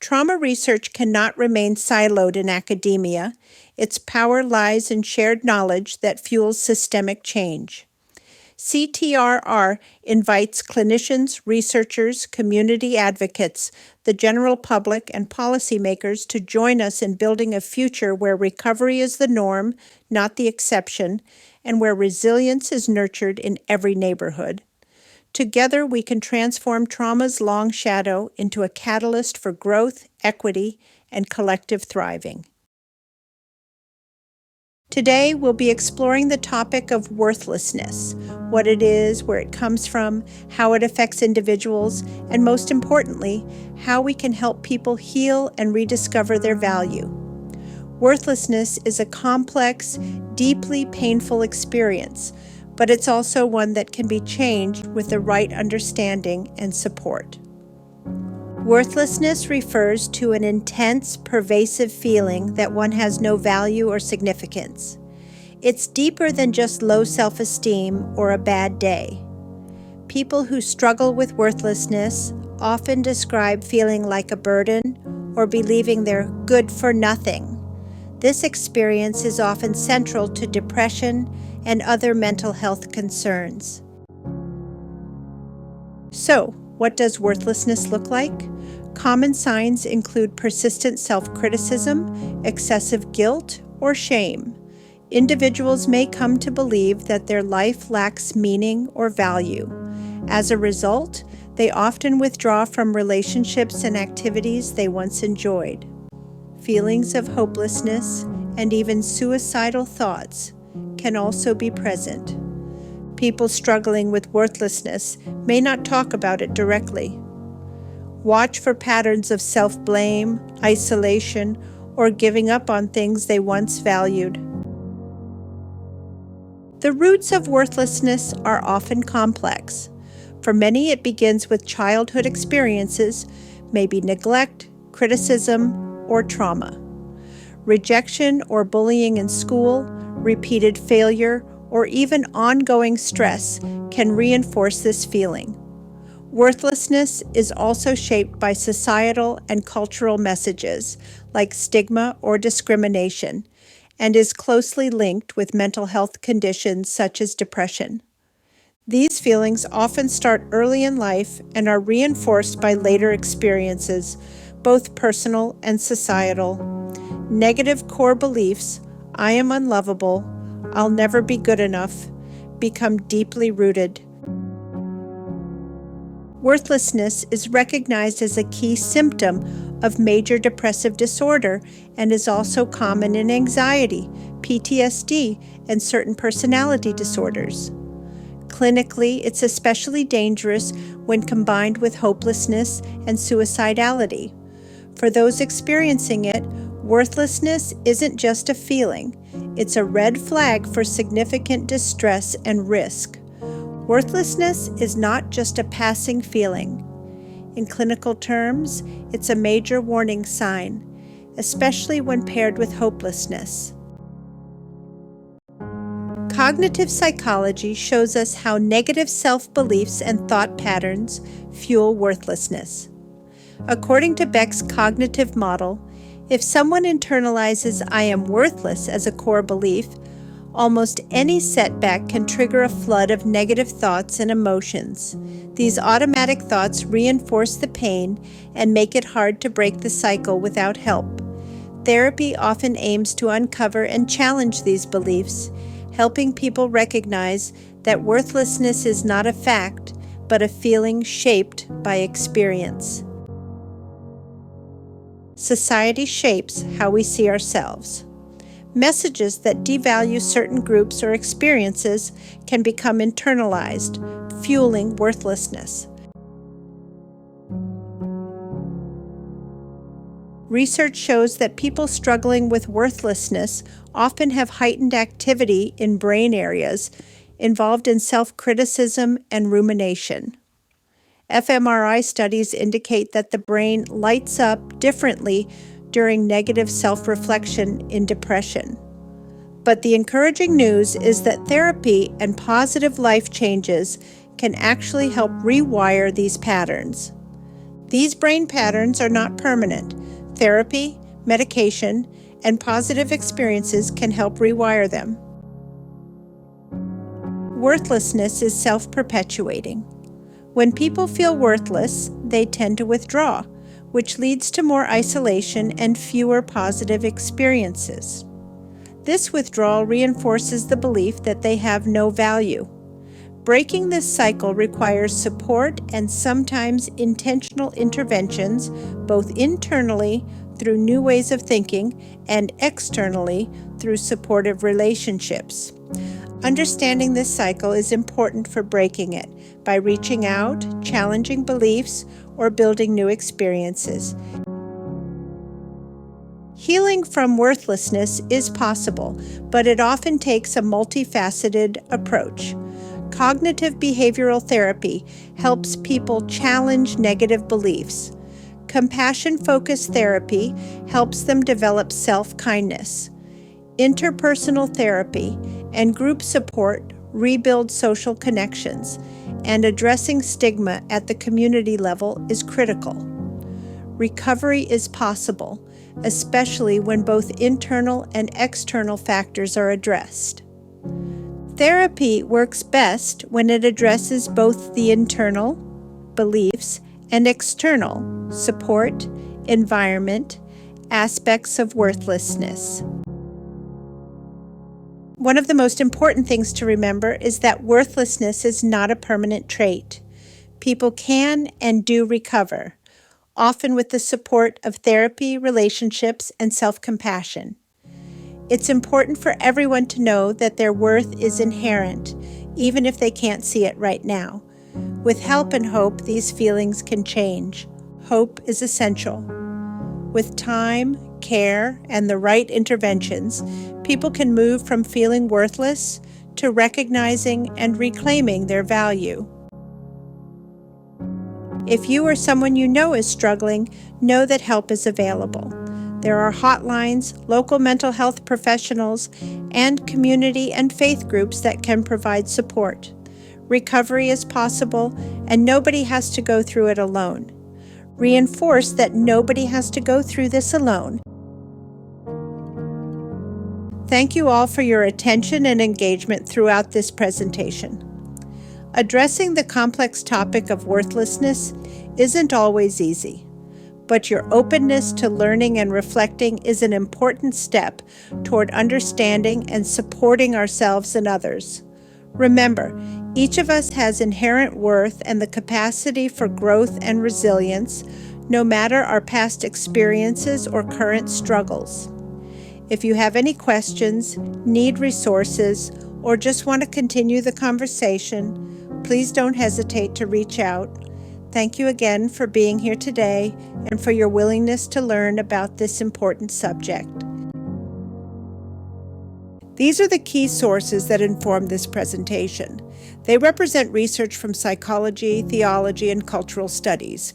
Trauma research cannot remain siloed in academia. Its power lies in shared knowledge that fuels systemic change. CTRR invites clinicians, researchers, community advocates, the general public, and policymakers to join us in building a future where recovery is the norm, not the exception, and where resilience is nurtured in every neighborhood. Together, we can transform trauma's long shadow into a catalyst for growth, equity, and collective thriving. Today, we'll be exploring the topic of worthlessness, what it is, where it comes from, how it affects individuals, and most importantly, how we can help people heal and rediscover their value. Worthlessness is a complex, deeply painful experience, but it's also one that can be changed with the right understanding and support. Worthlessness refers to an intense, pervasive feeling that one has no value or significance. It's deeper than just low self-esteem or a bad day. People who struggle with worthlessness often describe feeling like a burden or believing they're good for nothing. This experience is often central to depression and other mental health concerns. So, what does worthlessness look like? Common signs include persistent self-criticism, excessive guilt, or shame. Individuals may come to believe that their life lacks meaning or value. As a result, they often withdraw from relationships and activities they once enjoyed. Feelings of hopelessness and even suicidal thoughts can also be present. People struggling with worthlessness may not talk about it directly. Watch for patterns of self-blame, isolation, or giving up on things they once valued. The roots of worthlessness are often complex. For many, it begins with childhood experiences, maybe neglect, criticism, or trauma. Rejection or bullying in school, repeated failure, or even ongoing stress can reinforce this feeling. Worthlessness is also shaped by societal and cultural messages like stigma or discrimination, and is closely linked with mental health conditions such as depression. These feelings often start early in life and are reinforced by later experiences, both personal and societal. Negative core beliefs, I am unlovable, I'll never be good enough, become deeply rooted. Worthlessness is recognized as a key symptom of major depressive disorder and is also common in anxiety, PTSD, and certain personality disorders. Clinically, it's especially dangerous when combined with hopelessness and suicidality. For those experiencing it, worthlessness isn't just a feeling, it's a red flag for significant distress and risk. Worthlessness is not just a passing feeling. In clinical terms, it's a major warning sign, especially when paired with hopelessness. Cognitive psychology shows us how negative self-beliefs and thought patterns fuel worthlessness. According to Beck's cognitive model, if someone internalizes "I am worthless" as a core belief, almost any setback can trigger a flood of negative thoughts and emotions. These automatic thoughts reinforce the pain and make it hard to break the cycle without help. Therapy often aims to uncover and challenge these beliefs, helping people recognize that worthlessness is not a fact, but a feeling shaped by experience. Society shapes how we see ourselves. Messages that devalue certain groups or experiences can become internalized, fueling worthlessness. Research shows that people struggling with worthlessness often have heightened activity in brain areas involved in self-criticism and rumination. fMRI studies indicate that the brain lights up differently during negative self-reflection in depression. But the encouraging news is that therapy and positive life changes can actually help rewire these patterns. These brain patterns are not permanent, Therapy, medication, and positive experiences can help rewire them. Worthlessness is self-perpetuating. When people feel worthless, they tend to withdraw, which leads to more isolation and fewer positive experiences. This withdrawal reinforces the belief that they have no value. Breaking this cycle requires support and sometimes intentional interventions, both internally through new ways of thinking and externally through supportive relationships. Understanding this cycle is important for breaking it by reaching out, challenging beliefs, or building new experiences. Healing from worthlessness is possible, but it often takes a multifaceted approach. Cognitive behavioral therapy helps people challenge negative beliefs. Compassion-focused therapy helps them develop self-kindness. Interpersonal therapy and group support rebuild social connections, and addressing stigma at the community level is critical. Recovery is possible, especially when both internal and external factors are addressed. Therapy works best when it addresses both the internal beliefs and external support, environment, aspects of worthlessness. One of the most important things to remember is that worthlessness is not a permanent trait. People can and do recover, often with the support of therapy, relationships, and self-compassion. It's important for everyone to know that their worth is inherent, even if they can't see it right now. With help and hope, these feelings can change. Hope is essential. With time, care, and the right interventions, people can move from feeling worthless to recognizing and reclaiming their value. If you or someone you know is struggling, know that help is available. There are hotlines, local mental health professionals, and community and faith groups that can provide support. Recovery is possible, and nobody has to go through it alone. Reinforce that nobody has to go through this alone. Thank you all for your attention and engagement throughout this presentation. Addressing the complex topic of worthlessness isn't always easy, but your openness to learning and reflecting is an important step toward understanding and supporting ourselves and others. Remember, each of us has inherent worth and the capacity for growth and resilience, no matter our past experiences or current struggles. If you have any questions, need resources, or just want to continue the conversation, please don't hesitate to reach out. Thank you again for being here today and for your willingness to learn about this important subject. These are the key sources that inform this presentation. They represent research from psychology, theology, and cultural studies.